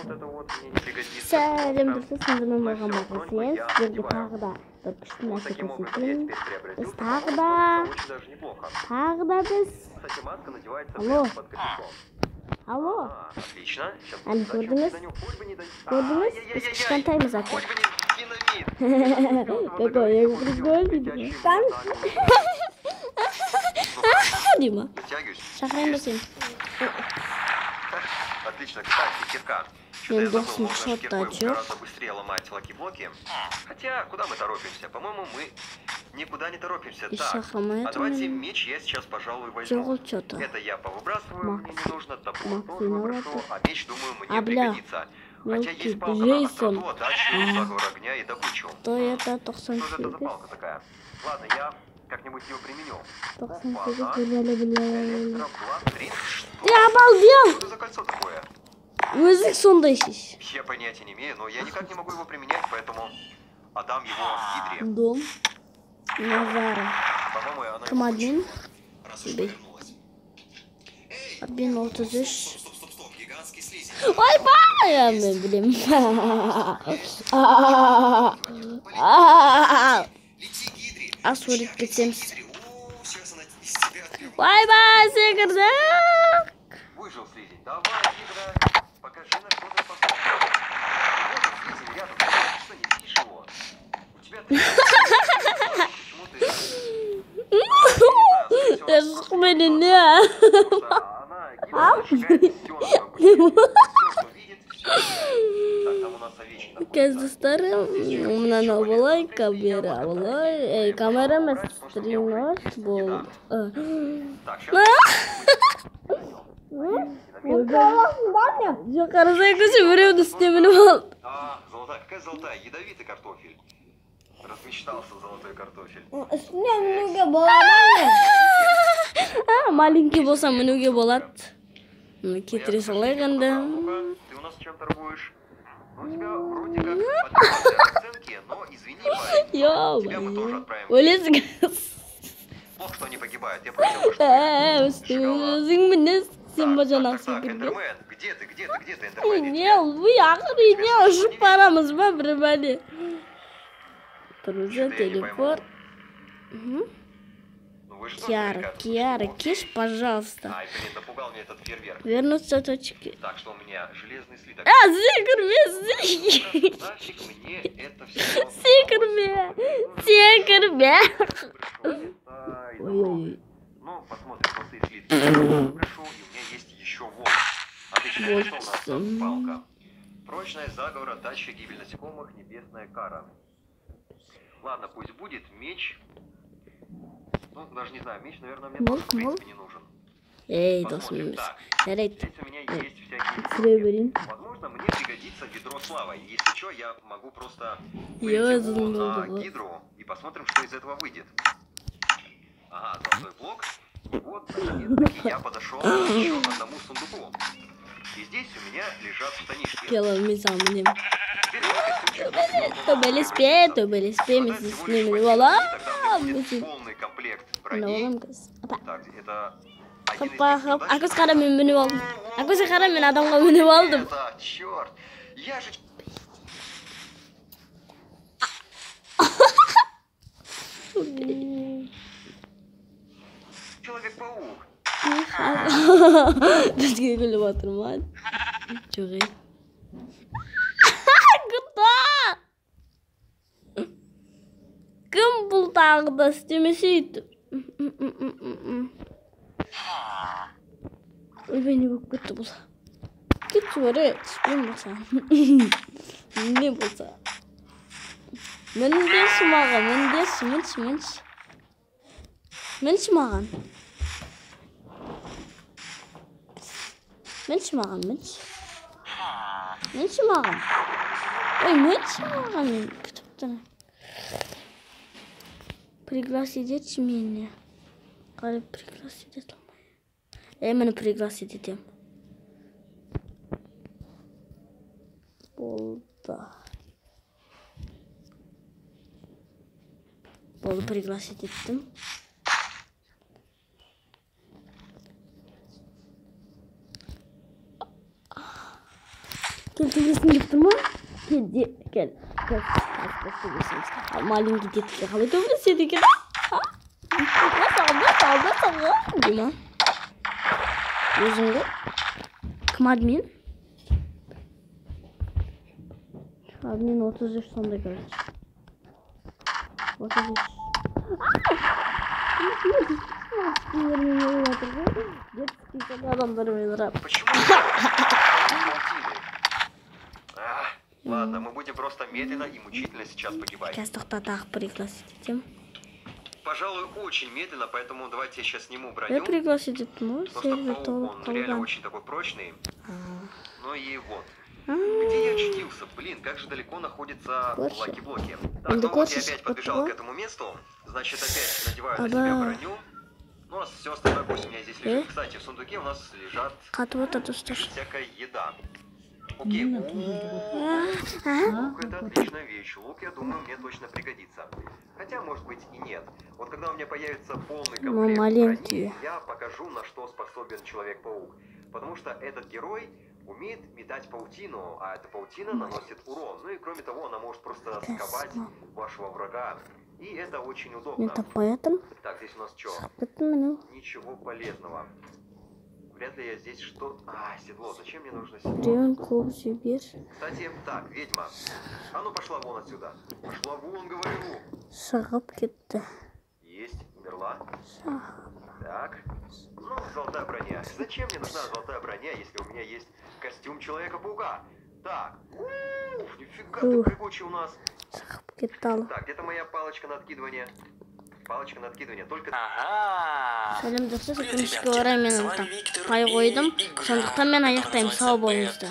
вот это вот мне не пригодится. Сәлем достар, сонда мен Ну и болған всё, мақсат вроде сен я сіздерге одеваю. тағы да бір күшті Вот нәрсе таким образом я көрсетейін. теперь приобрету. Біз По-моему, тағы да очень даже неплохо. біз Кстати, маска надевается Алло. прямо под капюшон. алло А, отлично. Сейчас Әлі көрдіңіз? Хоть бы не дать. Көрдіңіз? Біз Ай-яй-яй-яй. кішкентаймыз ата. Хоть бы не динамит. Такой, я прикольный. Дима, Затягиваюсь. шақырайын ба сен? Отлично, кстати, кирка. Что-то Мен я забыл, досым можно шотта киркой жоқ. гораздо быстрее ломать лаки-блоки. Хотя, куда мы торопимся? По-моему, мы никуда не торопимся. И Так, шахмат а давайте мен- меч я сейчас, пожалуй, Жоқ возьму. ол что-то. Это я повыбрасываю, мне Макс. не нужно, топор Макс, тоже виновата. выброшу, а меч, думаю, мне А, бля. пригодится. Хотя Мелкий есть палка на Джейсон. остроту, отдачу, заговор огня и добычу. То это Что же это за 98. палка такая? Ладно, я как-нибудь ее применю. 98 Опа, бля. электробластринг. Ты обалдел! Что за кольцо такое? Өзің сондайсыз. Я понятия не имею, но я никак не могу его применять, поэтому отдам его Гидре. Дом. Назара. По-моему, она... Кім админ? Раз уж Тебе. повернулась. Админ 33. Стоп, гигантский слизень. Ой, мен білем. Лети, Гидри. А сурет кетеміз. Гидри, о, сейчас она из тебя отберет. Бай-бай, секірді. Выжил слизень. Давай, Гидра, покажи, на что ты способна. Вот он, слизень рядом. Ты что, не видишь его? У тебя... Почему ты... Я же схуменен, не. Она Гидра зажигает всё на своем пути. Всё, что видит, всё. Так, там у нас овечки находятся. Кез достарым, мынан олай камера, олай, камера емес, стрим бол. Так, сейчас... Жоқ, қарасай көші біреуді істемін бол. А, золотая, какая золотая? Ядовитый картофель. Размечтался золотой картофель. Үстіне мінуге болады. Маленький болса мінуге болады. Кетіре салайық енді. Ну-ка, ты у нас чем торгуешь? Ну, у тебя вроде как адекватные расценки, но извини, парень. Тебя мы тоже отправим. Өлесің. Плохо, что они погибают. Я просил, что Өзің мінес. Сен ба жанақсың так, көрген. Эндермен, где ты, Эндермен? Не, вы ақыры не ұшып барамыз ба бір бәле. Друзья, телефон. Ну, вы же тоже Киара, ребята, Киара, ну, киш, пожалуйста. Ай, блин, напугал меня этот фейерверк. Вернуться точки. Так, что у меня? Железный слиток. Зикірме. Нафиг мне это все. Зикірме. Зикірме. Ой-ой-ой. Ну, посмотрим, простые слитки. Я прошу, и у меня есть еще волк. Отлично, что у нас палка. Прочная заговор, отдача, гибель насекомых, небесная кара. Ладно, пусть будет меч. Ну, даже не знаю, меч, наверное, мне тоже, в принципе, не нужен. Эй, Посмотрим. досмеміз. Так, Жарайды. здесь у меня есть всякие... Сребрин. Возможно, мне пригодится ведро славы. Если что, я могу просто Я вылить его знаю. на гидру и посмотрим, что из этого выйдет. Ага, золотой блок. И вот, наконец-таки, я подошел к еще одному сундуку. И здесь у меня лежат штанишки. Келеміз амынем. Теперь в этой случае Төбелеспе, мен сізінемін. Вала. тогда у меня будет полный комплект брони. Так, это... один из Хапа, них хап. неудачный. Акыз қара мен мініп алдым. Акыз қара мен адамға мініп алдым. Это, черт! Я же... Человек-паук. Бізге күліп отырман. Жоқ ей. Құда! Кім бұл тағы да істемесе етіп? Ойбай, не болып кетті бұл. Кетші бәрі, түспен болса. Не болса. Міндеші маған, міндеші. Міндеші маған. Міндеші маған. Ой, міндеші маған. Пригласить етші мені. Қалай пригласить ет алмай. Мені пригласить етем. Болды. Болды, пригласить еттім. Сен төбесін келіп тұрма? Кел. Маленький детке қалай төбелеседі екен? Салды. Дима. Өзіңді? Кім админ? Админ 33 сонда короче. 33. Почему? Ладно, мы будем просто медленно и мучительно сейчас погибать. Пожалуй, очень медленно, поэтому давайте я сейчас сниму броню. Я пригласить этому Просто паук, он реально очень такой прочный. Ну и вот. Где я очутился? Блин, как же далеко находятся блоки. Так, ну вот я опять подбежал к этому месту. Значит, опять надеваю на себя броню. Ну, а все остальное пусть у меня здесь лежит. Кстати, в сундуке у нас лежат всякая еда. Окей, лук это отличная вещь. Лук, я думаю, мне точно пригодится. Хотя, может быть, и нет. Вот когда у меня появится полный комплект брони, я покажу, на что способен Человек-паук. Потому что этот герой умеет метать паутину, а эта паутина наносит урон. Ну и кроме того, она может просто сковать вашего врага. И это очень удобно. Это поэтому? Так, здесь у нас что? Ничего полезного. Вряд ли я здесь что... седло. Зачем мне нужно седло? Кстати, так, ведьма. А ну пошла вон отсюда. Пошла вон, говорю. Есть, умерла. Так. Ну, золотая броня. Зачем мне нужна золотая броня, если у меня есть костюм Человека-паука? Так. Нифига ты прыгучий у нас. Так, где-то моя палочка на откидывание. Только... Сәлем достар, өкінішке орай мен қай қойдым. Сондықтан мен аяқтаймын. Сау болыңыздар.